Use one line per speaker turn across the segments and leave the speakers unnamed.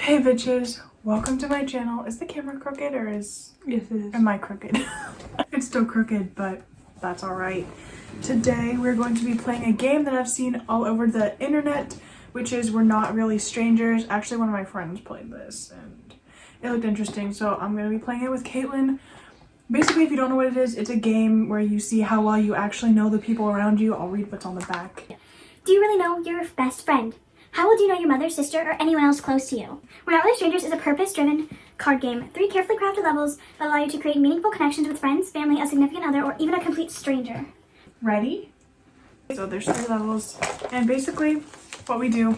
Hey bitches, welcome to my channel. Is the camera crooked or
Yes, it is.
am I crooked? It's still crooked, but that's alright. Today we're going to be playing a game that I've seen all over the internet, which is We're Not Really Strangers. Actually, one of my friends played this and it looked interesting, so I'm going to be playing it with Caitlin. Basically, if you don't know what it is, it's a game where you see how well you actually know the people around you. I'll read what's on the back.
Do you really know your best friend? How well do you know your mother, sister, or anyone else close to you? We're Not Really Strangers is a purpose-driven card game. 3 carefully crafted levels that allow you to create meaningful connections with friends, family, a significant other, or even a complete stranger.
Ready? So there's 3 levels, and basically what we do,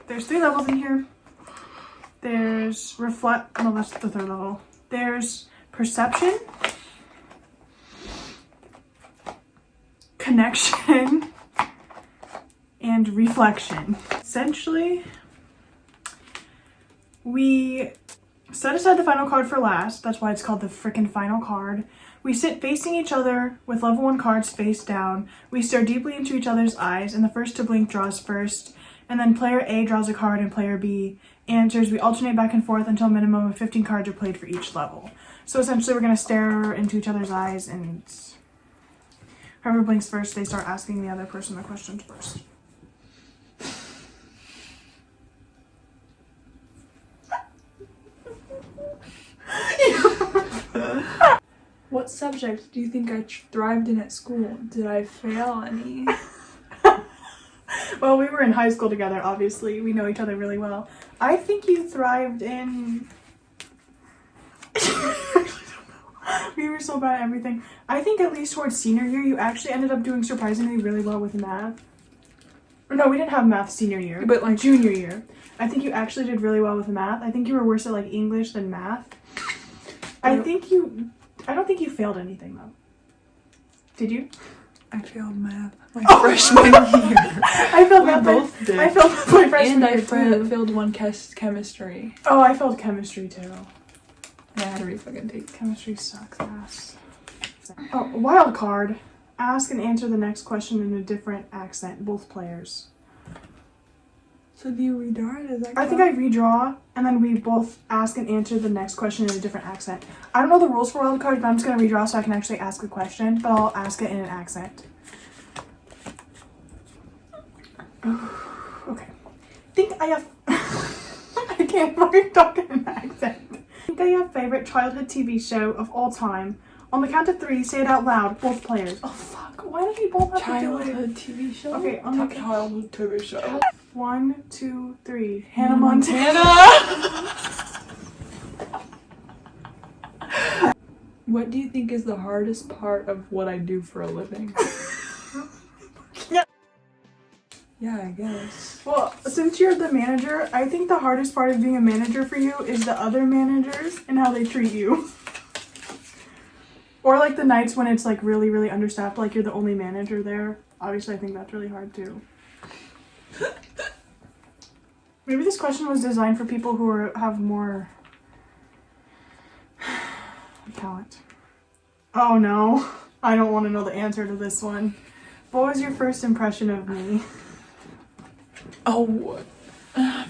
there's 3 levels in here. There's reflect, no, that's the 3rd level. There's perception, connection, and reflection. Essentially, we set aside the final card for last. That's why it's called the frickin' final card. We sit facing each other with level 1 cards face down. We stare deeply into each other's eyes, and the first to blink draws first. And then player A draws a card and player B answers. We alternate back and forth until a minimum of 15 cards are played for each level. So essentially we're going to stare into each other's eyes, and whoever blinks first, they start asking the other person the questions first.
What subject do you think I thrived in at school? Did I fail any?
Well, we were in high school together, obviously. We know each other really well. I think you thrived in... We were so bad at everything. I think at least towards senior year, you actually ended up doing surprisingly really well with math. Or no, we didn't have math senior year, but like junior year. I think you actually did really well with math. I think you were worse at like English than math. I don't think you failed anything though. Did you?
I failed math my freshman year.
I failed math.
Both did.
I failed math my freshman
And
year
I
too.
failed one chemistry.
Oh, I failed chemistry too.
And I had to re-fucking take.
Chemistry sucks ass. Oh, wild card. Ask and answer the next question in a different accent, both players.
So do you redraw it? Is that
I think I redraw, and then we both ask and answer the next question in a different accent. I don't know the rules for wild card, but I'm just gonna redraw so I can actually ask a question, but I'll ask it in an accent. Okay. Think I have... I can't fucking talk in an accent. Think I have favorite childhood TV show of all time. On the count of 3, say it out loud, both players. Oh fuck, why did we both have to do it?
childhood TV show?
Okay, on the
childhood TV show.
1, 2, 3. Hannah Montana.
What do you think is the hardest part of what I do for a living? Yeah, I guess.
Well, since you're the manager, I think the hardest part of being a manager for you is the other managers and how they treat you. Or like the nights when it's like really, really understaffed, like you're the only manager there. Obviously, I think that's really hard too. Maybe this question was designed for people who have more talent. Oh no, I don't want to know the answer to this one. What was your first impression of me?
Oh,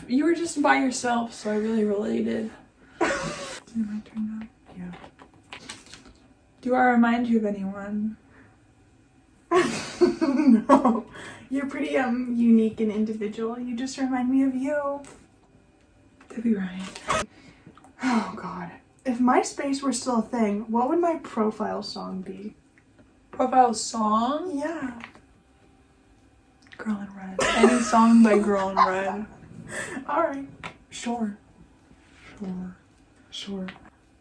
you were just by yourself, so I really related. Is it my turn now?
Yeah.
Do I remind you of anyone?
No. You're pretty unique and individual. You just remind me of you.
To be right.
Oh god. If MySpace were still a thing, what would my profile song be?
Profile song?
Yeah.
Girl in Red. Any song by Girl in Red.
Alright.
Sure. Sure.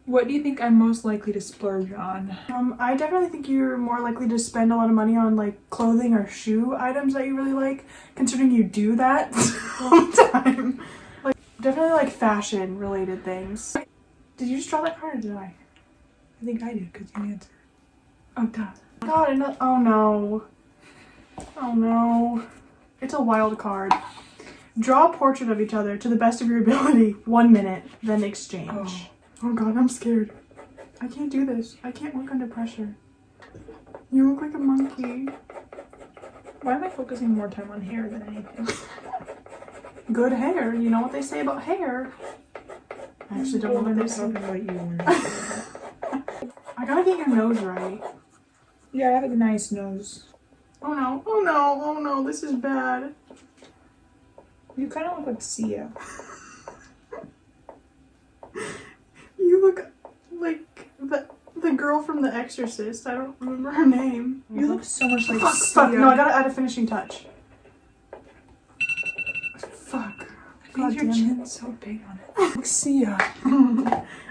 What do you think I'm most likely to splurge on?
I definitely think you're more likely to spend a lot of money on like clothing or shoe items that you really like, considering you do that all the time. Like definitely like fashion related things. Did you just draw that card or did I?
I think I did, because you answered.
Oh duh. God, oh no. Oh no. It's a wild card. Draw a portrait of each other to the best of your ability, 1 minute, then exchange. Oh god, I'm scared. I can't do this. I can't work under pressure. You look like a monkey.
Why am I focusing more time on hair than anything?
Good hair. You know what they say about hair. I actually don't know what it
talking
is.
about you when I say that.
I gotta get your nose right.
Yeah, I have a nice nose.
Oh no, oh no, oh no, this is bad.
You kind of look like Sia.
You look like the girl from The Exorcist. I don't remember her name.
You look so much like
Fuck,
Sia.
fuck, no, I gotta add a finishing touch. Fuck.
Why is your
damn it.
chin so big on it? Like Sia.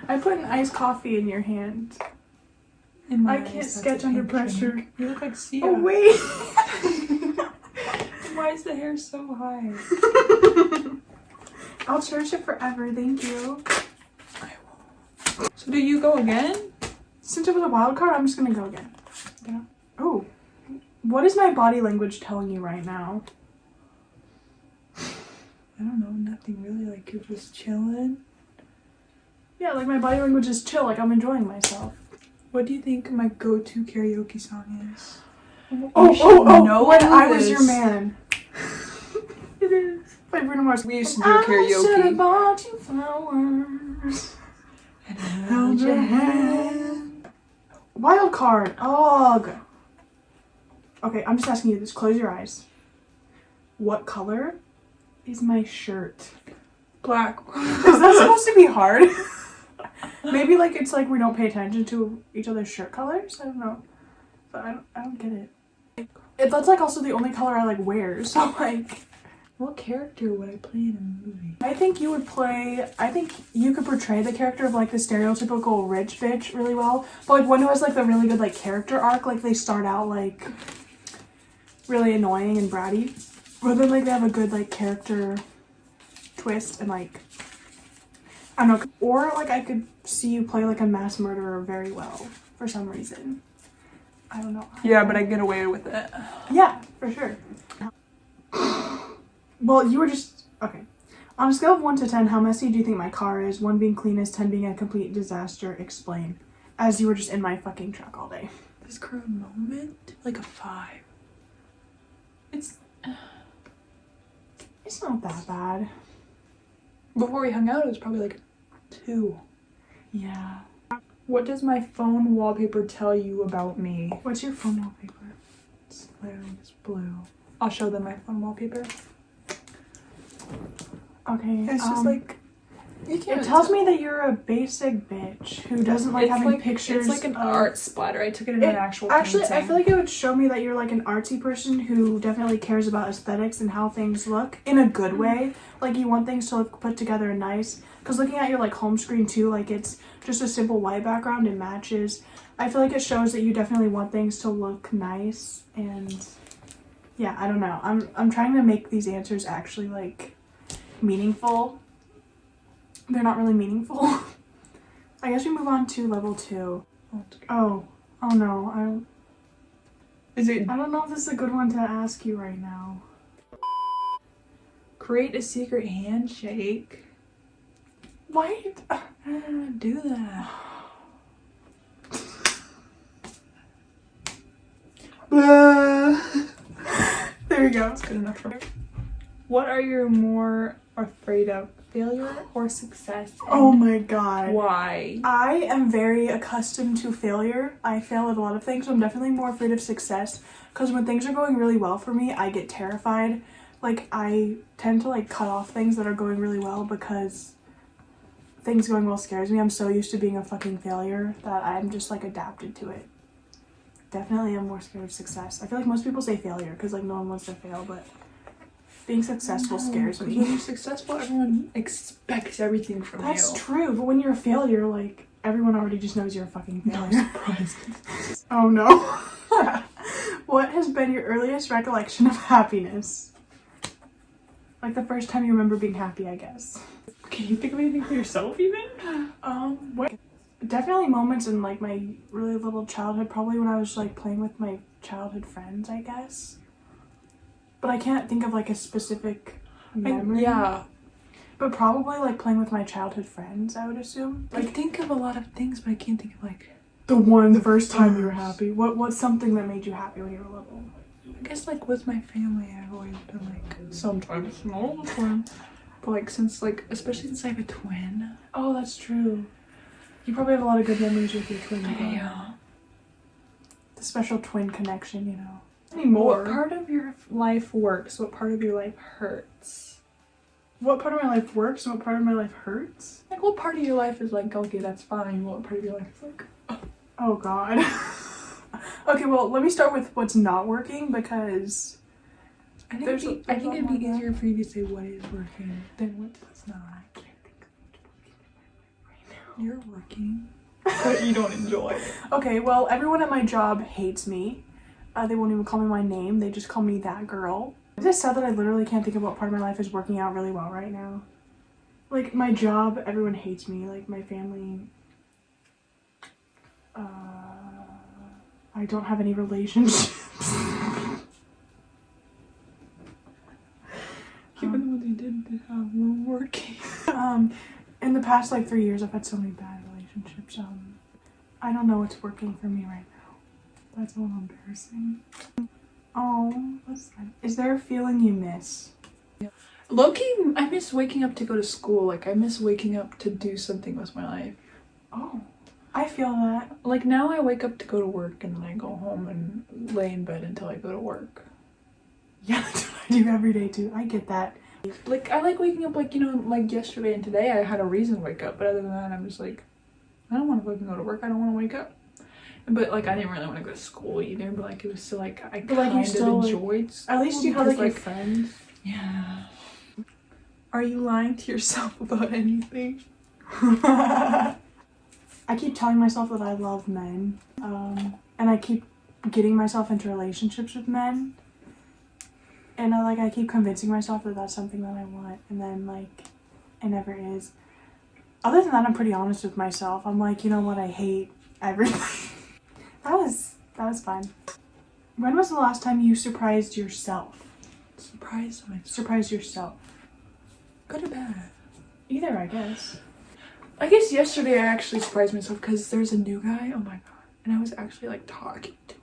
I put an iced coffee in your hand.
In my
I
eyes,
can't
that's
sketch
a
under
pink
pressure.
drink. You look like Sia.
Oh, wait.
Why is the hair so high?
I'll cherish it forever, thank you.
So do you go again?
Since it was a wild card, I'm just gonna go again.
Yeah.
Oh. What is my body language telling you right now?
I don't know, nothing really. Like you're just chilling.
Yeah, like my body language is chill, like I'm enjoying myself.
What do you think my go-to karaoke song is?
Oh, when I Was Your
this.
Man. It is. By Bruno Mars.
We used to do
I should have
karaoke.
bought you flowers.
And
Held your hand. Wild card. Ugh. Okay, I'm just asking you this. Close your eyes. What color is my shirt?
Black.
Is that supposed to be hard? Maybe like it's like we don't pay attention to each other's shirt colors. I don't know, but I don't get it. That's like also the only color I like wear. So like,
What character would I play in a movie?
I think you would play. I think you could portray the character of like the stereotypical rich bitch really well. But like one who has like the really good like character arc. Like they start out like really annoying and bratty, but then like they have a good like character twist and like I don't know. Or like I could see you play like a mass murderer very well for some reason. I don't know.
Yeah, but I get away with it.
Yeah, for sure. Well, you were just okay. On a scale of 1 to 10, how messy do you think my car is? 1 being cleanest, 10 being a complete disaster. Explain. As you were just in my fucking truck all day.
This current moment, like a 5. It's
It's not that bad.
before we hung out. It was probably like a 2.
Yeah.
What does my phone wallpaper tell you about me?
What's your phone wallpaper?
It's literally just blue. I'll show them my phone wallpaper.
Okay.
It's just like you can't.
It tells me that you're a basic bitch who doesn't like
it's
having
like,
pictures.
It's like an
of-
art splatter. I took it in an actual.
Actually, I
painting.
feel like it would show me that you're like an artsy person who definitely cares about aesthetics and how things look in a good way. Like you want things to look put together and nice. Because looking at your like home screen too, like it's just a simple white background and matches. I feel like it shows that you definitely want things to look nice and yeah, I don't know. I'm trying to make these answers actually like meaningful. They're not really meaningful. I guess we move on to level 2. Oh no,
Is it
I don't know if this is a good one to ask you right now.
create a secret handshake?
Why?
I don't want to do that.
There we go.
That's good enough for me. What are you more afraid of, failure or success?
Oh
And
my god.
why?
I am very accustomed to failure. I fail at a lot of things, so I'm definitely more afraid of success. Because when things are going really well for me, I get terrified. Like, I tend to, like, cut off things that are going really well because things going well scares me. I'm so used to being a fucking failure that I'm just, like, adapted to it. Definitely am more scared of success. I feel like most people say failure because, like, no one wants to fail, but being successful scares
When
me.
you're successful, everyone expects everything from
That's
you.
true, but when you're a failure, like, everyone already just knows you're a fucking
No
failure.
surprise.
Oh no. What has been your earliest recollection of happiness? Like the first time you remember being happy, I guess.
Can you think of anything for yourself even?
What? Definitely moments in like my really little childhood, probably when I was like playing with my childhood friends, I guess. But I can't think of like a specific memory.
Yeah.
But probably like playing with my childhood friends, I would assume.
I think of a lot of things, but I can't think of like.
The first time you were happy. What's something that made you happy when you were little?
I guess like with my family, I've always been like sometimes, not all the time. But like since like especially since I have a twin.
Oh, that's true. You probably have a lot of good memories with your twin.
Yeah.
The special twin connection, you know.
What
Anymore.
part of your life works? What part of your life hurts?
What part of my life works and what part of my life hurts?
Like what part of your life is like, okay, that's fine. What part of your life is like,
Oh god. Okay, well, let me start with what's not working because
I think
There's
it'd
a
be
lot more
easier for you to say what is working than what's not.
I can't think of what's working right now.
You're working, but you don't enjoy it.
Okay, well, everyone at my job hates me. They won't even call me my name. They just call me that girl. It's just sad that I literally can't think of what part of my life is working out really well right now. Like, my job, everyone hates me. Like, my family... I don't have any relationships.
Even what they did have were working.
In the past, like, 3 years, I've had so many bad relationships. I don't know what's working for me right now. That's a little embarrassing. Oh, what's that? Is there a feeling you miss?
Low-key, I miss waking up to go to school. Like, I miss waking up to do something with my life.
Oh, I feel that.
Like, now I wake up to go to work and then I go home and lay in bed until I go to work.
Yeah, that's what I do every day too. I get that.
Like, I like waking up, like, you know, like yesterday and today I had a reason to wake up. But other than that, I'm just like, I don't want to fucking go to work. I don't want to wake up. But, like, I didn't really want to go to school either. But, like, it was still, like, I
But, like, you
kind of
still, like,
enjoyed
At least you have
because,
like your friends.
Yeah. Are you lying to yourself about anything?
I keep telling myself that I love men, and I keep getting myself into relationships with men, and I keep convincing myself that that's something that I want, and then like it never is. Other than that, I'm pretty honest with myself. I'm like, you know what, I hate everything. that was fun. When was the last time you surprised yourself?
Surprised myself.
Surprised yourself.
Good or bad?
Either, I guess.
I guess yesterday I actually surprised myself because there's a new guy. Oh my god. And I was actually like talking to him.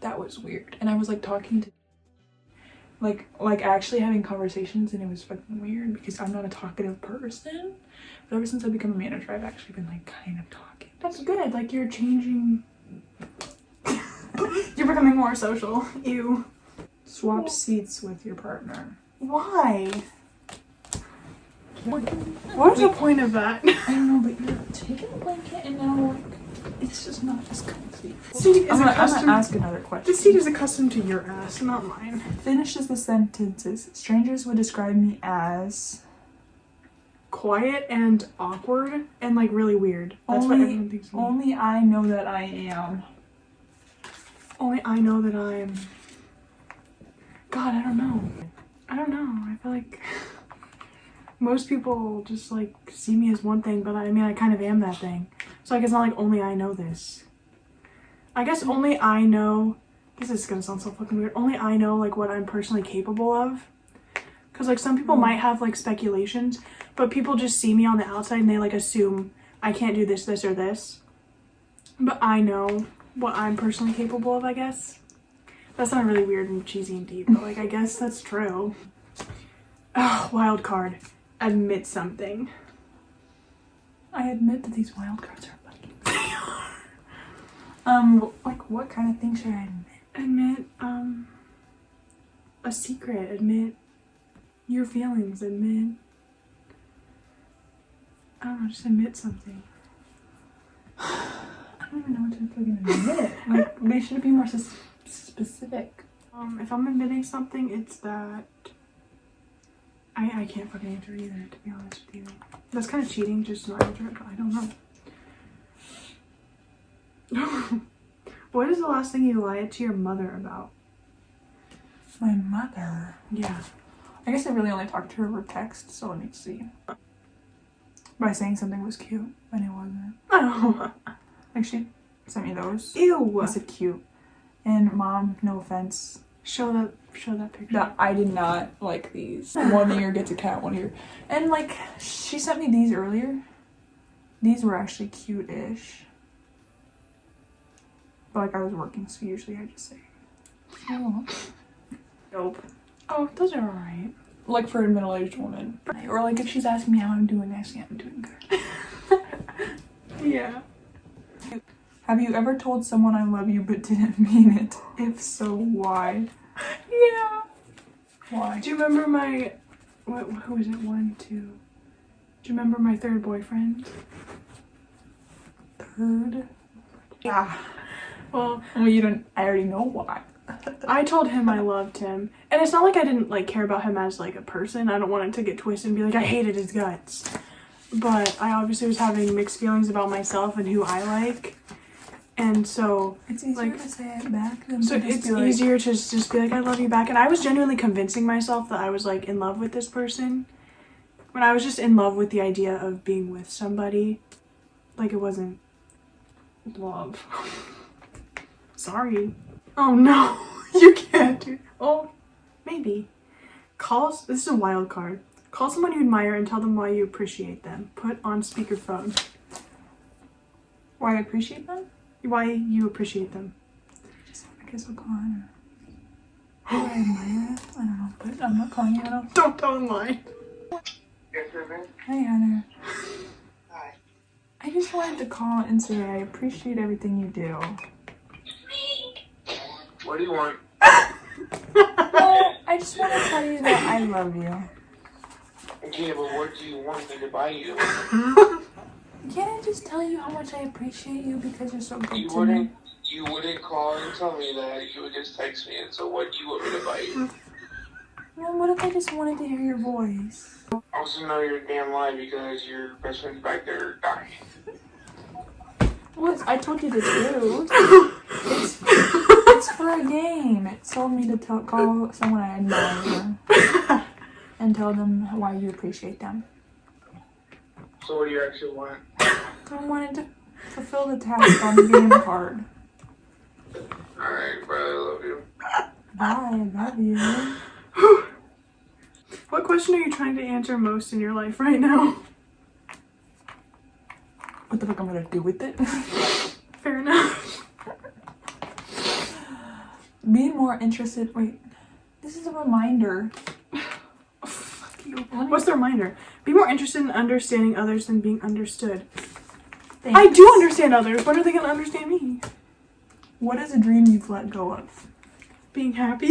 That was weird. And I was like talking to like actually having conversations, and it was fucking weird because I'm not a talkative person. But ever since I've become a manager, I've actually been like kind of talking.
That's good. Like you're changing. You're becoming more social. Ew.
Swap seats with your partner.
Why? What is the point of that?
I don't know, but you're taking a blanket and now like it's just not as comfy.
See,
I'm gonna ask another question.
The seat is accustomed to your ass, not mine.
Finishes the sentences. Strangers would describe me as
Quiet and awkward and like really weird. That's what everyone thinks of me.
only I know that I am.
Only I know that I'm. God, I don't know. I feel like most people just like see me as one thing, but I mean I kind of am that thing. So like it's not like only I know this. I guess only I know. This is gonna sound so fucking weird. Only I know like what I'm personally capable of. Cause like some people might have like speculations, but people just see me on the outside and they like assume I can't do this, this, or this. But I know what I'm personally capable of, I guess. That's not really weird and cheesy and deep, but like I guess that's true. Oh, wild card. Admit something.
I admit that these wild cards are fucking. Like what kind of things should I admit?
Admit, a secret. Admit your feelings. Admit, I don't know, just admit something.
I don't even know what to fucking admit. Like they should be more specific.
If I'm admitting something, it's that I can't fucking answer either, to be honest with you. That's kind of cheating, just not answer it, but I don't know. What is the last thing you lied to your mother about?
My mother.
Yeah.
I guess I really only talked to her over text, so let me see. By saying something was cute, and it wasn't.
Oh.
Like she sent me those.
Ew.
I said cute. And mom, no offense,
Show that picture.
that I did not like these. One ear gets a cat, one ear. And like, she sent me these earlier. These were actually cute-ish. But like, I was working, so usually I just say, oh.
Nope. Oh, those are alright.
Like for a middle-aged woman. Or like if she's asking me how I'm doing, I say I'm doing good.
Yeah.
Have you ever told someone I love you but didn't mean it? If so, why?
Yeah.
Why?
Do you remember my, who was it, 1, 2? Do you remember my third boyfriend?
Third? Yeah.
Well,
You don't, I already know why.
I told him I loved him. And it's not like I didn't like care about him as like a person. I don't want it to get twisted and be like, I hated his guts. But I obviously was having mixed feelings about myself and who I like. And so
It's easier
like,
to say it back than
so
to just
it's
be like,
easier to just be like, I love you back. And I was genuinely convincing myself that I was like in love with this person. When I was just in love with the idea of being with somebody. Like it wasn't love. Sorry. Oh no, you can't do. Oh, maybe. This is a wild card. Call someone you admire and tell them why you appreciate them. Put on speakerphone.
why I appreciate them?
Why you appreciate them.
Just, I guess I'll call Hunter. Who I admire? I don't know, but I'm not calling you at all.
Don't tell them why.
Hey, Hunter.
Hi.
I just wanted to call and say I appreciate everything you do.
What do you want?
Well, I just want to tell you that I love you.
Okay, but what do you want me to buy you?
Can't I just tell you how much I appreciate you because you're so good
You
to me?
wouldn't call and tell me that. You would just text me. And so what do you want me to buy you?
Well, what if I just wanted to hear your voice?
I also know you're a damn lie because your best friend's back there dying.
What? I told you the truth. It's for a game. It told me to call someone I admire and tell them why you appreciate them.
So what do you actually want?
I wanted to fulfill the task on the game card.
Alright, bro, I love you.
Bye, I love you.
What question are you trying to answer most in your life right now?
What the fuck I'm gonna do with it?
Fair enough.
Be more interested. Wait, this is a reminder.
Fuck you. What's the reminder? Be more interested in understanding others than being understood.
Thanks.
I do understand others. When are they gonna understand me?
What is a dream you've let go of?
Being happy.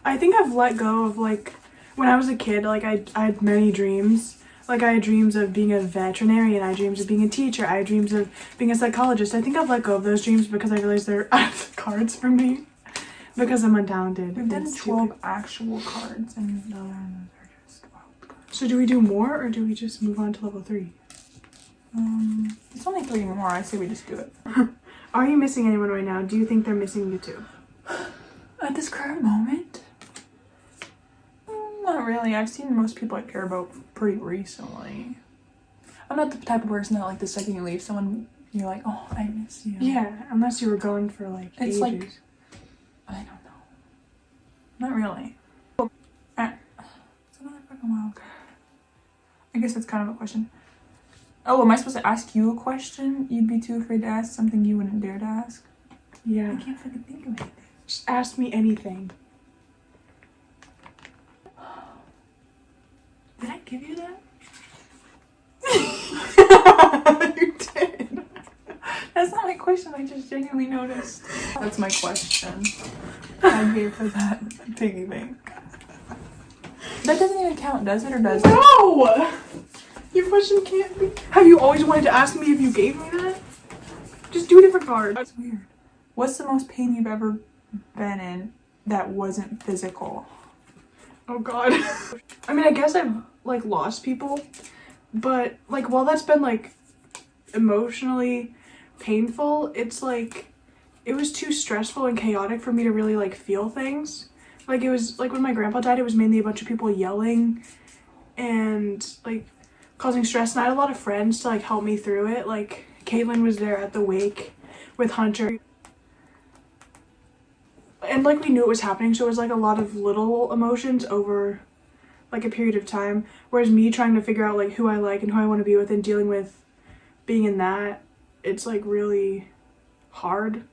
I think I've let go of like when I was a kid. Like I had many dreams. Like I had dreams of being a veterinarian. I had dreams of being a teacher. I had dreams of being a psychologist. I think I've let go of those dreams because I realized they're out of the cards for me. Because I'm untalented.
We've done
and
12
stupid.
actual cards, and the other ones are just wild cards.
So do we do more or do we just move on to level 3?
It's only 3 more. I say we just do it.
Are you missing anyone right now? Do you think they're missing you too?
At this current moment, not really. I've seen most people I care about pretty recently. I'm not the type of person that like the second you leave someone, you're like, oh, I miss you.
Yeah, unless you were gone for like
It's
ages.
like- I don't know. Not really. It's another fucking wild card. I guess that's kind of a question. Oh, am I supposed to ask you a question? You'd be too afraid to ask something you wouldn't dare to ask? I
Yeah.
can't fucking think of anything.
Just ask me anything.
Did I give you that?
You did.
That's not my question. I just genuinely noticed. That's my question. I gave her that piggy bank. That doesn't even count, does it? Or does it?
No! Your question can't be. Have you always wanted to ask me if you gave me that? Just do a different card.
That's weird. What's the most pain you've ever been in that wasn't physical?
Oh god. I mean, I guess I've like lost people, but like while that's been like emotionally painful, it's like it was too stressful and chaotic for me to really like feel things. Like it was like when my grandpa died, it was mainly a bunch of people yelling and like causing stress, and I had a lot of friends to like help me through it. Like Caitlin was there at the wake with Hunter. And like we knew it was happening, so it was like a lot of little emotions over like a period of time. Whereas me trying to figure out like who I like and who I want to be with and dealing with being in that, it's like really hard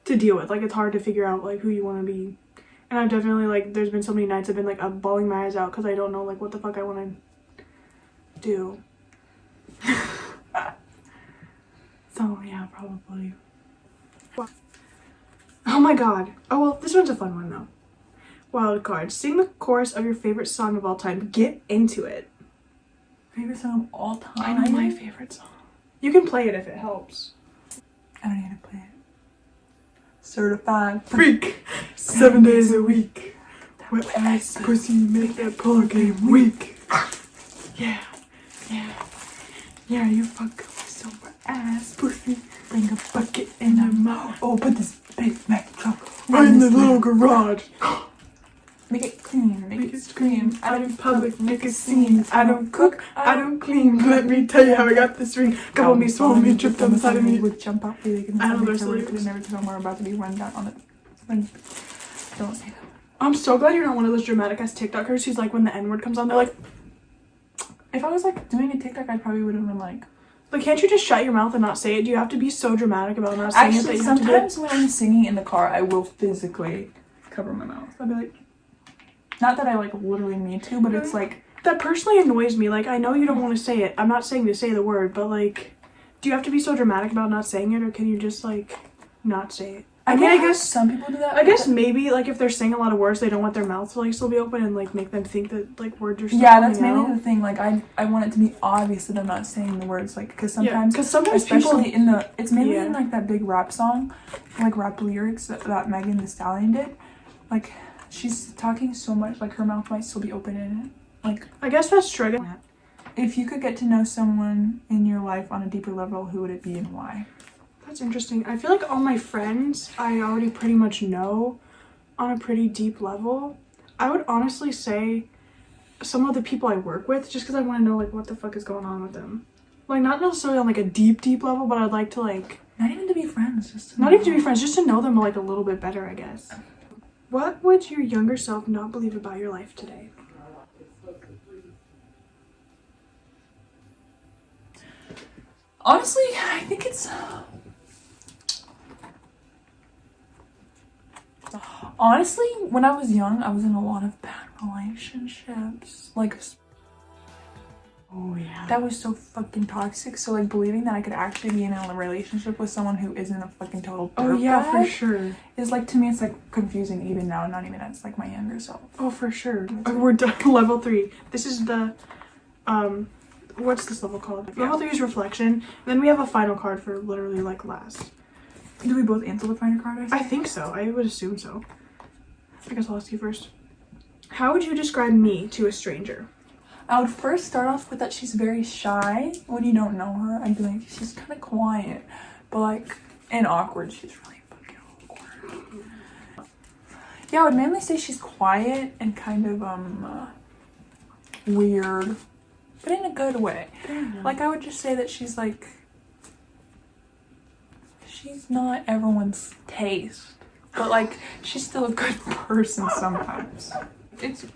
to deal with. Like it's hard to figure out like who you want to be And I've definitely, like, there's been so many nights I've been, like, up bawling my eyes out because I don't know, like, what the fuck I want to do. So, yeah, probably. Oh my god. Oh, well, this one's a fun one, though. Wild card. Sing the chorus of your favorite song of all time. Get into it.
Favorite song of all time?
I know my favorite song. You can play it if it helps.
I don't need to play it. Certified
Freak. 7 days a week. Wet ass pussy make that pull game weak. Yeah. Yeah. Yeah, you fuck with silver ass pussy. Bring a bucket in her mouth.
Oh, put this Big Mac truck
Right in the little garage.
Make it clean, make it scream.
Out in public, make a scene. I don't cook, I don't clean. Let me tell you how I got this ring. Couple me, swallow me, tripped on the side of me.
Would jump out really good.
I don't know their lyrics.
Never tell we're about to be run down on it. Don't say that.
I'm so glad you're not one of those dramatic ass TikTokers who's like when the N-word comes on, they're like,
If I was like doing a TikTok, I probably would have been like,
can't you just shut your mouth and not say it? Do you have to be so dramatic about not saying it that
actually,
you have to do it?
sometimes when I'm singing in the car, I will physically cover my mouth. I'll be like, not that I like literally need to, but it's like,
That personally annoys me. Like, I know you don't want to say it. I'm not saying to say the word, but like, do you have to be so dramatic about not saying it, or can you just like not say it? I mean, I guess
some people do that.
I guess maybe like if they're saying a lot of words, they don't want their mouth to like still be open and like make them think that like words are still
Yeah, that's
coming
mainly
out.
the thing. Like, I want it to be obvious that I'm not saying the words, like, because
Yeah,
sometimes,
because sometimes
especially
people.
in the, it's mainly
Yeah.
in like that big rap song, like rap lyrics that Megan Thee Stallion did. Like, she's talking so much, like her mouth might still be open in it. Like,
I guess that's true. I guess-
if you could get to know someone in your life on a deeper level, who would it be and why?
That's interesting. I feel like all my friends I already pretty much know on a pretty deep level. I would honestly say some of the people I work with, just because I want to know like what the fuck is going on with them. Like not necessarily on like a deep level, but I'd like to like
Not even to be friends, just to
not
know.
even to be friends, just to know them like a little bit better, I guess. What would your younger self not believe about your life today?
Honestly, I think it's... Honestly, when I was young, I was in a lot of bad relationships. Like,
Oh yeah.
that was so fucking toxic. So, like, believing that I could actually be in a relationship with someone who isn't a fucking total
Oh yeah, for
dirtbag
sure.
is, like, to me, it's, like, confusing even now, not even as, like, my younger self.
Oh, for sure. We're done. Level 3. This is the, what's this level called?
Yeah.
Level 3 is reflection. Then we have a final card for literally like last.
Do we both answer the final card?
I think so. I would assume so. I guess I'll ask you first. How would you describe me to a stranger?
I would first start off with that she's very shy when you don't know her. I'd be like, she's kind of quiet, but like, and awkward. She's really fucking awkward. Yeah, I would mainly say she's quiet and kind of weird, but in a good way. Like, I would just say that she's like, she's not everyone's taste, but like, she's still a good person sometimes.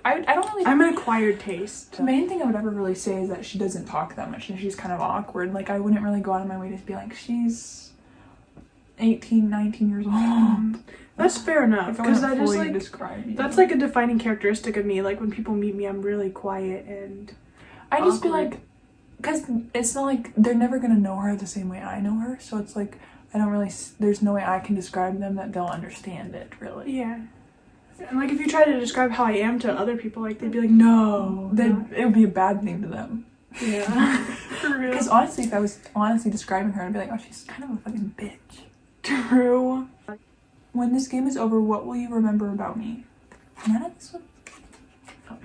I don't really.
I'm an acquired taste.
The main thing I would ever really say is that she doesn't talk that much and she's kind of awkward. Like, I wouldn't really go out of my way to be like, she's 18, 19 years old.
That's fair enough.
If I
Because
wouldn't
that is
fully
like,
describe you.
that's like a defining characteristic of me. Like when people meet me, I'm really quiet and
I just be
awkward.
like, because it's not like they're never gonna know her the same way I know her. So it's like, I don't really, there's no way I can describe them that they'll understand it, really.
yeah. And like if you try to describe how I am to other people, like they'd be like, no.
It would be a bad thing to them.
Yeah. For real.
Because honestly, if I was honestly describing her, I'd be like, oh, she's kind of a fucking bitch.
True.
When this game is over, what will you remember about me? None of this was... Oh,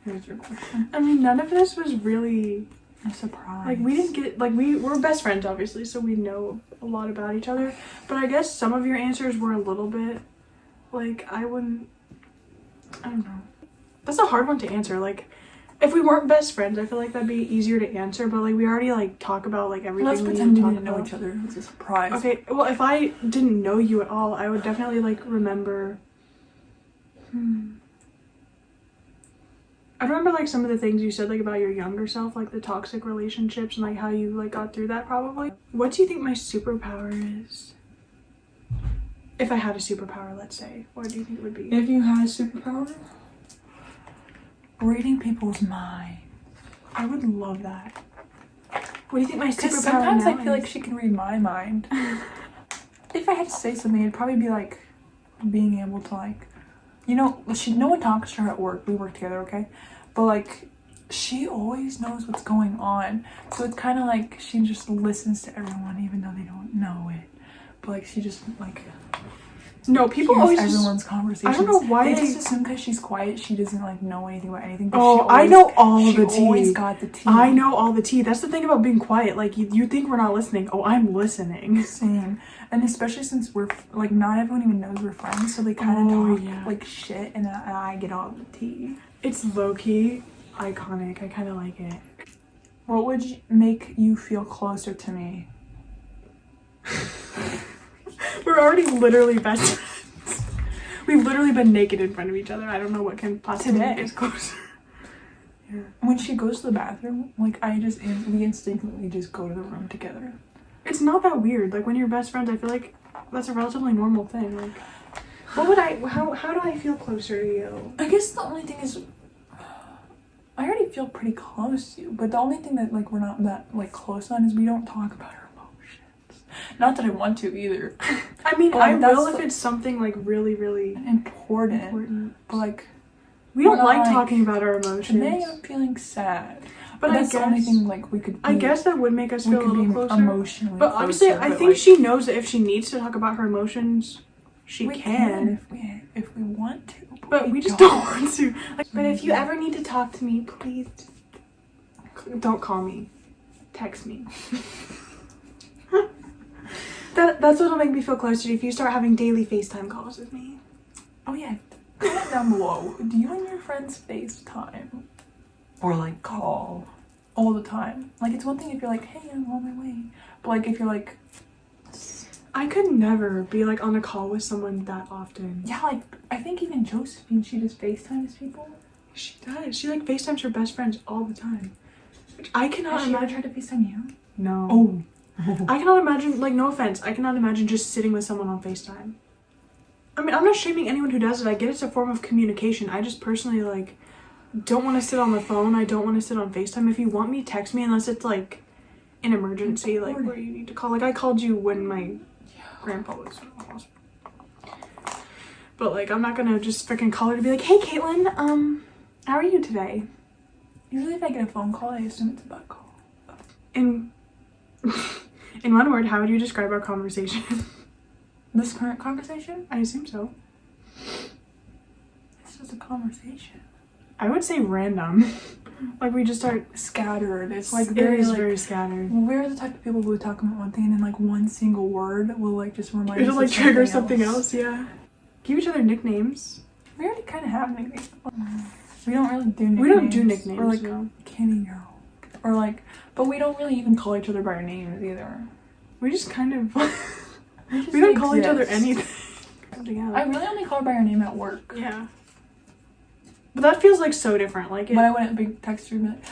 here's your question.
I mean, none of this was really
A surprise.
like we didn't get like we're best friends obviously, so we know a lot about each other. But I guess some of your answers were a little bit like I don't know. That's a hard one to answer. Like if we weren't best friends, I feel like that'd be easier to answer. But like we already like talk about like everything.
Let's
we
pretend we
talk
didn't know
about.
each other. It's a surprise.
Okay, well, if I didn't know you at all, I would definitely, like, remember... I remember, like, some of the things you said, like, about your younger self, like, the toxic relationships and, like, how you, like, got through that, probably. What do you think my superpower is? If I had a superpower, let's say, what do you think it would be?
If you had a superpower, reading people's minds.
I would love that. What do you think my
Because
superpower
sometimes
now
I feel
is?
like she can read my mind. If I had to say something, it'd probably be like being able to like, you know, no one talks to her at work. We work together, okay? But like, she always knows what's going on. So it's kind of like she just listens to everyone even though they don't know it. But like, she just like
No, people
hears
always just,
everyone's conversations.
I don't know why
they
they
just assume because she's quiet, she doesn't like know anything about anything. But
Oh,
she always,
I know all
she
the tea.
always got the tea.
I know all the tea. That's the thing about being quiet. Like, you think we're not listening. Oh, I'm listening.
Same. And especially since we're like not everyone even knows we're friends, so they kind of
Oh,
talk
yeah.
like shit, and I get all the tea.
It's low-key iconic. I kind of like it.
What would make you feel closer to me?
We're already literally best friends. We've literally been naked in front of each other. I don't know what can possibly
Today.
make us closer. Yeah.
When she goes to the bathroom, like we instinctively just go to the room together.
It's not that weird. Like, when you're best friends, I feel like that's a relatively normal thing. Like, what would how do I feel closer to you?
I guess the only thing is, I already feel pretty close to you, but the only thing that like we're not that like close on is we don't talk about our emotions. Not that I want to either.
I mean,
But,
I
like, that's
will if it's something like really, really
important. But like
We don't
We're
like
not, like,
talking about our emotions.
today I'm feeling sad.
But
But
I
that's the only
guess-
thing like we could.
I guess that would make us
we
feel a
could
little
be
closer.
emotionally.
But honestly,
closer,
I
but,
think
like,
she knows that if she needs to talk about her emotions, she
we
can.
if we want to.
But we just don't want to. Like, but if you ever need to talk to me, please don't call me. Text me. That's what'll make me feel closer to you if you start having daily FaceTime calls with me.
Oh yeah, comment down below. Do you and your friends FaceTime or like call all the time? Like it's one thing if you're like, hey, I'm on my way, but like if you're like,
I could never be like on a call with someone that often.
yeah, like I think even Josephine, she just FaceTimes people.
She does. She like FaceTimes her best friends all the time. Which I cannot
Has she ever
imagine.
tried to FaceTime you?
No.
Oh.
I cannot imagine, like, no offense, I cannot imagine just sitting with someone on FaceTime. I mean, I'm not shaming anyone who does it. I get it's a form of communication. I just personally, like, don't want to sit on the phone. I don't want to sit on FaceTime. If you want me, text me unless it's, like, an emergency, like, where you need to call. Like, I called you when my grandpa was in the hospital. But, like, I'm not gonna just freaking call her to be like, hey, Caitlin, how are you today?
Usually if I get a phone call, I assume it's a butt call.
In one word, how would you describe our conversation?
This current conversation?
I assume so.
This is a conversation.
I would say random. Like, we just start
Scattered. It's like
It
very
is
like,
very scattered.
we're the type of people who talk about one thing and then like one single word will like just remind us
It'll
of
like trigger something else, yeah. Give each other nicknames.
We already kind of have nicknames. We don't really do nicknames.
We don't do nicknames.
Or like
no.
Kenny Girl. Or like, but we don't really even call each other by our names either.
We just kind of
just
we don't call each other
exist.
anything.
I really only call her by her name at work.
Yeah. But that feels like so different. Like it,
But I wouldn't be text her and be like,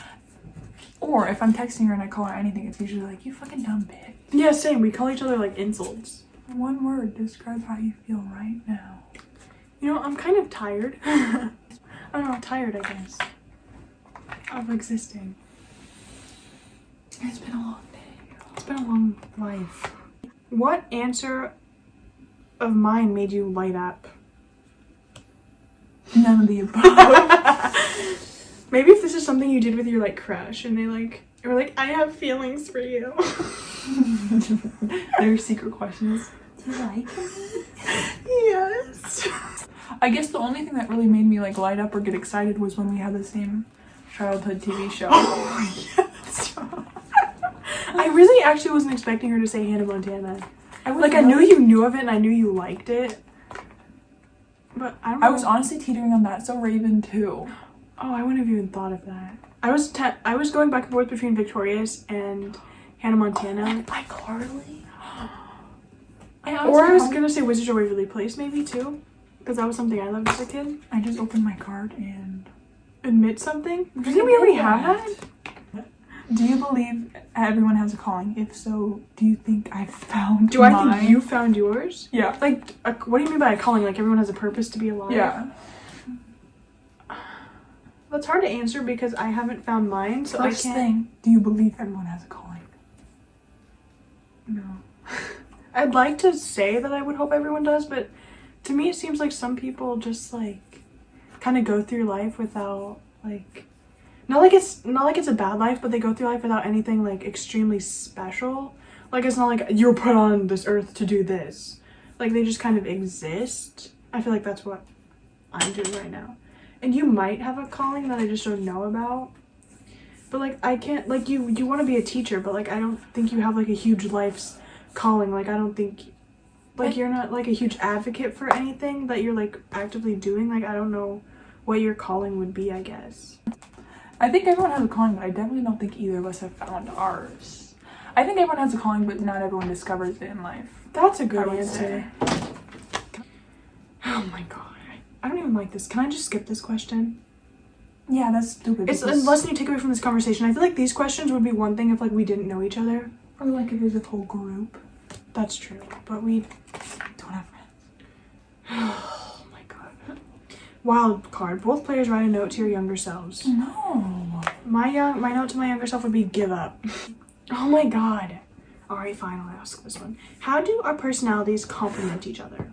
or if I'm texting her and I call her anything, it's usually like, you fucking dumb bitch.
yeah, same. We call each other like insults.
One word, describe how you feel right now.
You know, I'm kind of tired. I don't know, tired, I guess. Of existing.
It's been a long day.
It's been a long life. What answer of mine made you light up?
None of the above.
Maybe if this is something you did with your like crush and they like were like, I have feelings for you.
Their secret question is, do you like me?
Yes.
I guess the only thing that really made me like light up or get excited was when we had the same childhood TV show.
Yes. I really actually wasn't expecting her to say Hannah Montana.
I was
Like, I knew you knew of it and I knew you liked it. But I don't know.
I was honestly teetering on that, so Raven too.
Oh, I wouldn't have even thought of that. I was going back and forth between Victorious and Hannah Montana.
iCarly?
Or I was gonna say Wizards of Waverly Place maybe too. Because that was something I loved as a kid.
I just opened my card and...
Admit something?
We
Didn't we already
did
have
that.
that?
Do you believe everyone has a calling? If so, do you think I found
Do I
mine?
think you found yours?
Yeah.
Like, what do you mean by a calling? Like, everyone has a purpose to be alive?
Yeah.
That's hard to answer because I haven't found mine, so
First
I can't.
thing, do you believe everyone has a calling?
No. I'd like to say that I would hope everyone does, but to me it seems like some people just like kind of go through life without like not like it's a bad life, but they go through life without anything like extremely special. Like it's not like you're put on this earth to do this. Like they just kind of exist. I feel like that's what I'm doing right now. And you might have a calling that I just don't know about. But like I can't like you want to be a teacher, but like I don't think you have like a huge life's calling. Like I don't think like you're not like a huge advocate for anything that you're like actively doing. Like I don't know what your calling would be, I guess.
I think everyone has a calling, but I definitely don't think either of us have found ours. I think everyone has a calling, but not everyone discovers it in life.
That's a good
I would
answer. Oh my god. I don't even like this. Can I just skip this question?
Yeah, that's stupid.
It's
because-
unless you take away from this conversation. I feel like these questions would be one thing if like we didn't know each other.
Or like if there's a whole group.
That's true. But we
Don't have friends.
oh my god. Wild card. Both players write a note to your younger selves.
No.
My note to my younger self would be give up. Oh my god. Alright, fine, I'll ask this one. How do our personalities complement each other?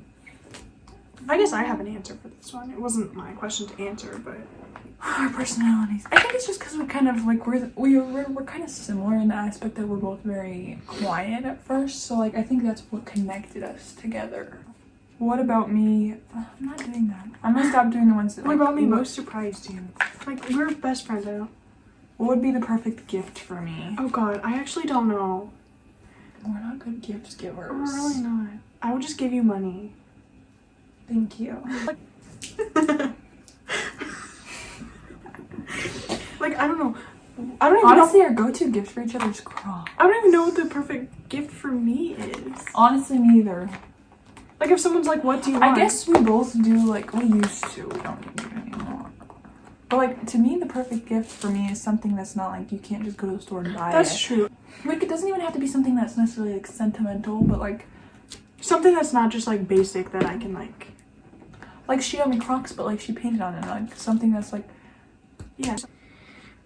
I guess I have an answer for this one. It wasn't my question to answer, but
Our personalities. I think it's just because we're kind of like we're kind of similar in the aspect that we're both very quiet at first. So like I think that's what connected us together. What about me? I'm not doing that. I'm gonna stop doing the ones that.
what
like,
about me most surprised you? Like we're best friends, I know.
What would be the perfect gift for me?
Oh god, I actually don't know.
We're not good gift givers.
We're really not. I would just give you money.
Thank you.
Like I don't know. I don't even
Honestly, our go-to gift for each other is Crocs.
I don't even know what the perfect gift for me is.
Honestly, neither.
Like if someone's like, what do you want?
I guess we both do, like, we used to. We don't do it anymore. But, like, to me, the perfect gift for me is something that's not, like, you can't just go to the store and buy
That's
it.
true.
Like, it doesn't even have to be something that's necessarily, like, sentimental, but, like,
Something that's not just like basic that I can like.
she got me Crocs, but, like, she painted on it. Like, something that's, like,
Yeah.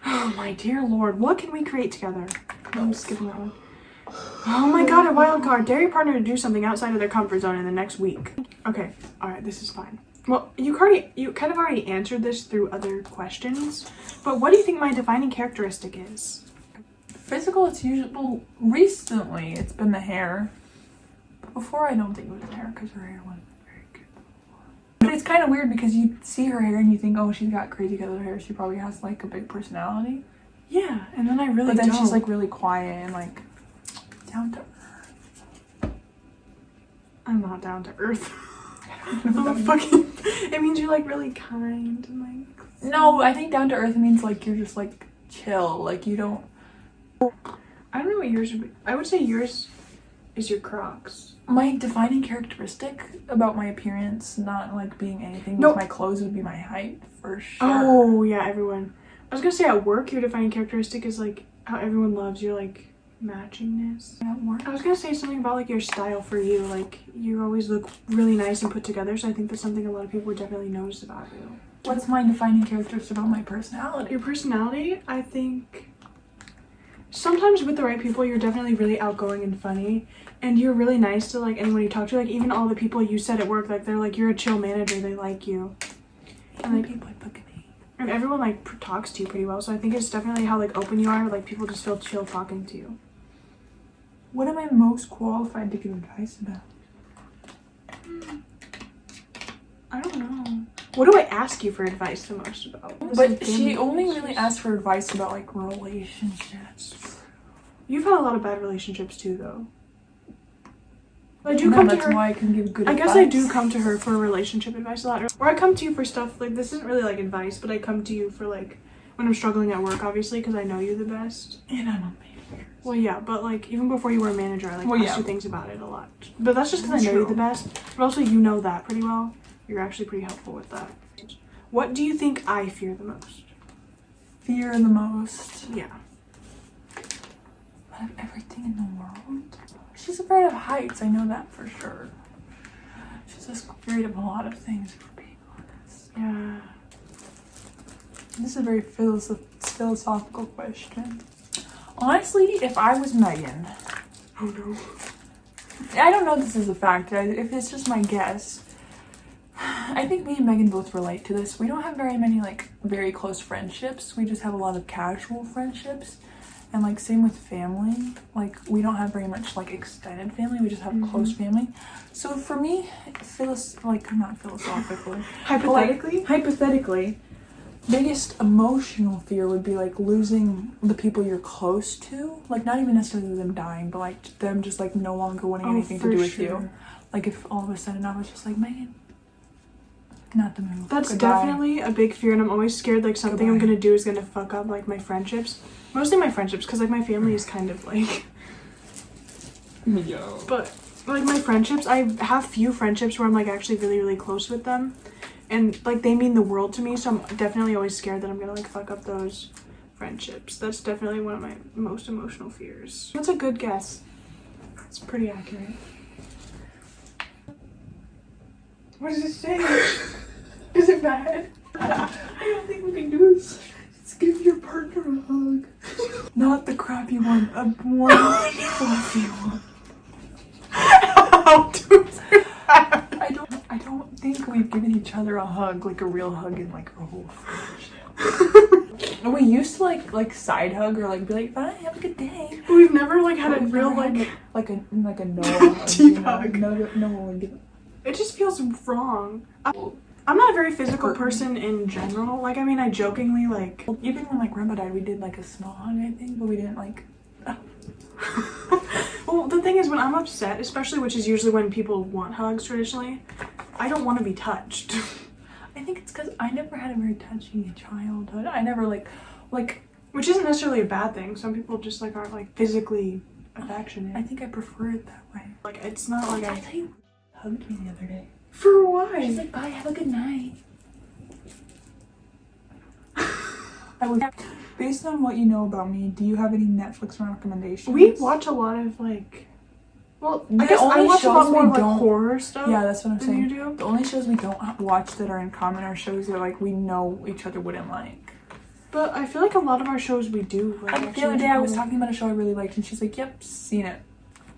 Oh my dear lord, what can we create together? I'm skipping that one. Oh my god, a wild card. Dare your partner to do something outside of their comfort zone in the next week. Okay, alright, this is fine. Well, you kind of already answered this through other questions, but what do you think my defining characteristic is?
physical, it's usually, well, recently, it's been the hair. But before, I don't think it was the hair, because her hair wasn't very good before. But it's kind of weird because you see her hair and you think, oh, she's got crazy colored hair. She probably has, like, a big personality.
Yeah, and then I really
But then
don't.
she's, like, really quiet and, like, down to earth.
I'm not down to earth. I'm a fucking. It means you're like really kind and like.
No, I think down to earth means, like, you're just, like, chill. Like, you don't...
I don't know what yours would be. I would say yours is your Crocs.
My defining characteristic about my appearance, not, like, being anything
No.
with my clothes, would be my height, for sure.
Oh yeah, everyone. I was gonna say at work, your defining characteristic is like how everyone loves your like matchingness.
At work?
I was gonna say something about like your style for you. Like you always look really nice and put together. So I think that's something a lot of people would definitely notice about you.
What's my defining characteristic about my personality?
Your personality, I think. Sometimes with the right people, you're definitely really outgoing and funny, and you're really nice to like anyone you talk to. Like even all the people you said at work, like they're like you're a chill manager. They like you. And like
people look at me.
and everyone like talks to you pretty well. So I think it's definitely how like open you are. Like people just feel chill talking to you.
What am I most qualified to give advice about?
I don't know. What do I ask you for advice the most about?
But she only really asked for advice about, like, relationships.
You've had a lot of bad relationships too, though. I do
No,
come to
that's
her.
why I can give good
I
advice.
guess I do come to her for relationship advice a lot. Or I come to you for stuff like this isn't really like advice, but I come to you for like when I'm struggling at work, obviously, because I know you the best.
And I'm a manager.
Well, yeah, but like even before you were a manager, I like
Well,
asked
yeah.
you things about it a lot. But that's just because I know you
True.
the best. But also you know that pretty well. You're actually pretty helpful with that. What do you think I fear the most?
Fear the most.
Yeah.
of everything in the world. She's afraid of heights, I know that for sure. She's just afraid of a lot of things, if we're being honest.
Yeah.
This is a very philosophical question. Honestly, if I was Megan,
Oh no.
I don't know if this is a fact, if it's just my guess, I think me and Megan both relate to this. We don't have very many, like, very close friendships. We just have a lot of casual friendships. And, like, same with family. Like, we don't have very much, like, extended family. We just have close family. So, for me, not philosophically. Hypothetically, biggest emotional fear would be, like, losing the people you're close to. Like, not even necessarily them dying, but, like, them just, like, no longer wanting anything to do with you. Like, if all of a sudden I was just like, Megan, not the move.
That's
Goodbye.
definitely a big fear, and I'm always scared like something I'm gonna do is gonna fuck up like my friendships. Mostly my friendships, because like my family is kind of like.
Yo.
But like my friendships, I have few friendships where I'm like actually really really close with them, and like they mean the world to me. So I'm definitely always scared that I'm gonna like fuck up those friendships. That's definitely one of my most emotional fears. That's a good guess. It's pretty accurate. What does it say? Is it bad?
I don't think we can do this. Let's give your partner a hug. Not the crappy one, a warm, fluffy one.
How do that?
I don't think we've given each other a hug, like a real hug in like our whole friendship. We used to like side hug or like be like, bye, have a good day.
But we've never like had a
We've
real
never had,
like.
a Noah hug,
Deep
you know?
hug.
No one would give it.
It just feels wrong. I'm not a very physical person in general. Like, I mean, I jokingly like.
Even when like Grandpa died, we did like a small hug, I think, but we didn't like.
Well, the thing is, when I'm upset, especially, which is usually when people want hugs traditionally, I don't want to be touched.
I think it's because I never had a very touchy childhood. I never like.
Which isn't necessarily a bad thing. Some people just like aren't like physically affectionate.
I think I prefer it that way.
Like, it's not like
I
I.
tell you, hugged me the other day.
For why?
She's like, bye, have a good night. I would. Based on what you know about me, do you have any Netflix recommendations?
We watch a lot of like. Well, I
The
guess I
only
watch a lot
shows
more
we
of like
don't-
horror stuff.
Yeah, that's what I'm
than
saying.
you do.
The only shows we don't watch that are in common are shows that like we know each other wouldn't like.
But I feel like a lot of our shows we do. Like,
The
actually
other day I was
do.
talking about a show I really liked, and she's like, "Yep, seen it."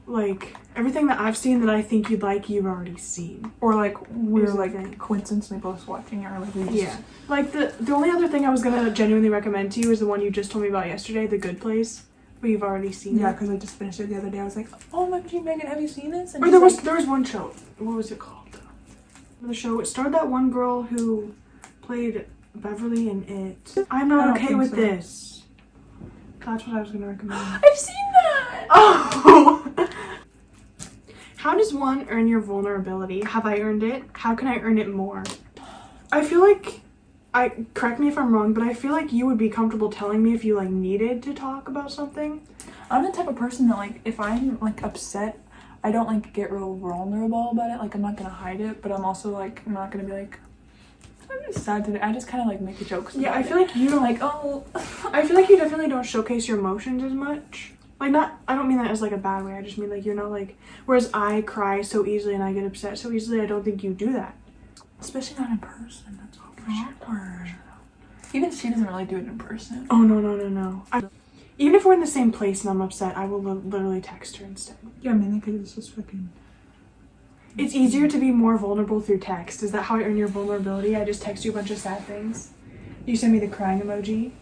Like everything that I've seen that I think you'd like, you've already seen.
Or like we're
Here's the
like
thing.
coincidentally both watching it, or like we just.
Yeah. Like the only other thing I was gonna genuinely recommend to you is the one you just told me about yesterday, The Good Place, but you've already seen
Yeah,
it.
because I just finished it the other day. I was like, "Oh my God, Megan, have you seen this?" And
Or
she's
there
like,
was one show. What was it called? The show. It starred that one girl who played Beverly in It. I'm
I
not
don't
okay
think
with
so.
this. That's what I was gonna recommend.
I've seen that.
Oh. How does one earn your vulnerability? Have I earned it? How can I earn it more? I feel like, correct me if I'm wrong, but I feel like you would be comfortable telling me if you like needed to talk about something.
I'm the type of person that like if I'm like upset, I don't like get real vulnerable about it. Like I'm not gonna hide it, but I'm also like I'm not gonna be like I'm just sad today. I just kind of like make jokes.
Yeah,
about
I feel
it.
like you don't.
like oh
I feel like you definitely don't showcase your emotions as much. Like not, I don't mean that as like a bad way. I just mean like you're not like. Whereas I cry so easily and I get upset so easily. I don't think you do that.
especially not in person. That's awkward. Even she doesn't really do it in person.
Oh no. Even if we're in the same place and I'm upset, I will literally text her instead.
Yeah, mainly because it's just fucking.
It's easier to be more vulnerable through text. Is that how I earn your vulnerability? I just text you a bunch of sad things. You send me the crying emoji.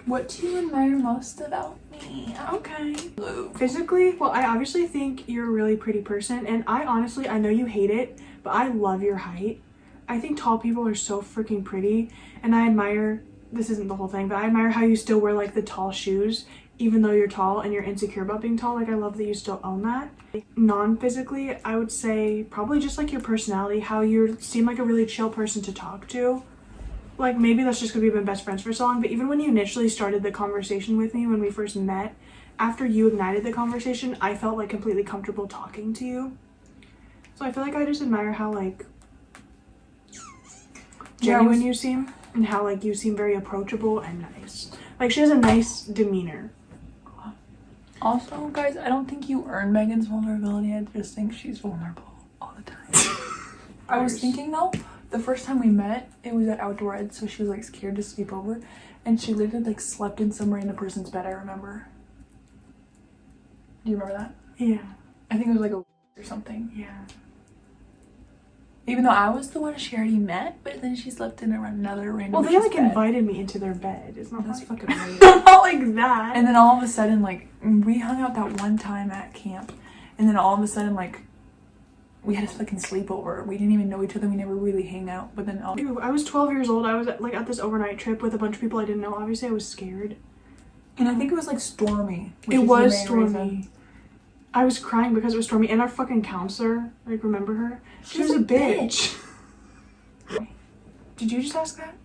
What do you admire most about me?
Okay. Physically, well, I obviously think you're a really pretty person, and I know you hate it, but I love your height. I think tall people are so freaking pretty, and I admire, this isn't the whole thing, but I admire how you still wear like the tall shoes, even though you're tall and you're insecure about being tall. Like, I love that you still own that. Non-physically, I would say probably just like your personality, how you seem like a really chill person to talk to. Like, maybe that's just because we've been best friends for so long, but even when you initially started the conversation with me when we first met, after you ignited the conversation, I felt like completely comfortable talking to you. So I feel like I just admire how like genuine you seem, and how like you seem very approachable and nice. Like, she has a nice demeanor.
Also, guys, I don't think you earn Megan's vulnerability. I just think she's vulnerable all the time. I was thinking though, the first time we met, it was at Outdoor Ed, so she was like scared to sleep over, and she literally like slept in some random person's bed. I remember. Do you remember that?
Yeah.
I think it was like a or something.
Yeah.
Even though I was the one she already met, but then she slept in another random.
Well, they
person's
like
bed.
invited me into their bed. It's not
That's
like,
fucking weird.
not like that.
And then all of a sudden, like, we hung out that one time at camp, and then all of a sudden, like, we had a fucking sleepover. We didn't even know each other. We never really hang out. But then,
Dude, I was 12 years old. I was like at this overnight trip with a bunch of people I didn't know. Obviously, I was scared.
and I think it was like stormy. which
It
is the
was
main
stormy.
reason.
I was crying because it was stormy. And our fucking counselor, like, remember her? She was a bitch. Did you just ask that?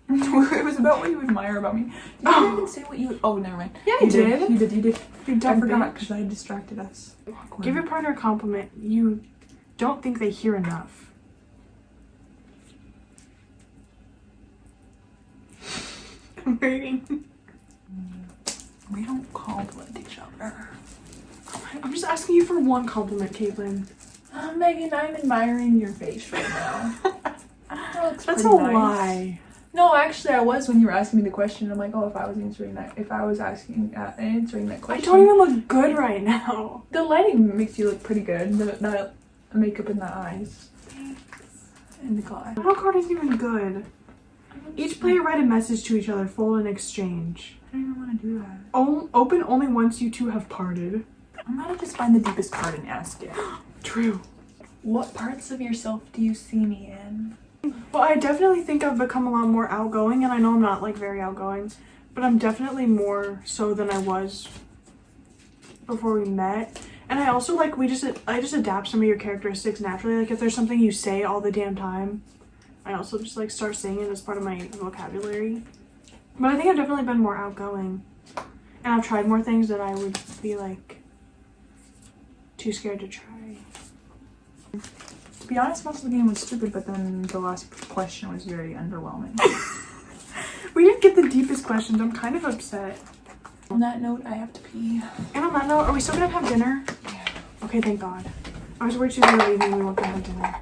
It was about what you admire about me. Did you even say what you? Oh, never mind.
Yeah,
you
I did.
You did. You did.
You
I
dumb
forgot
bitch.
because I distracted us. Awkward.
Give your partner a compliment. You don't think they hear enough. I'm hurting.
We don't compliment each other.
I'm just asking you for one compliment, Caitlin.
Megan, I'm admiring your face right now. That looks
That's
pretty
a
nice.
lie.
No, actually, I was when you were asking me the question. I'm like, oh, if I was answering that
I
question.
don't even look good right now.
The lighting makes you look pretty good. The makeup in the eyes. And the glass.
Final card isn't even good. Each player write a message to each other, fold and exchange.
I don't even want to do that.
Open only once you two have parted.
I'm gonna just find the deepest card and ask it.
True.
What parts of yourself do you see me in?
Well, I definitely think I've become a lot more outgoing, and I know I'm not like very outgoing, but I'm definitely more so than I was before we met. And I also like I just adapt some of your characteristics naturally. Like if there's something you say all the damn time, I also just like start saying it as part of my vocabulary. But I think I've definitely been more outgoing, and I've tried more things that I would be like too scared to try.
To be honest, most of the game was stupid, but then the last question was very underwhelming.
We didn't get the deepest questions. I'm kind of upset.
On that note, I have to pee.
And on that note, are we still gonna have dinner?
Yeah.
Okay, thank God. I was worried she was gonna leave me and we weren't gonna have dinner.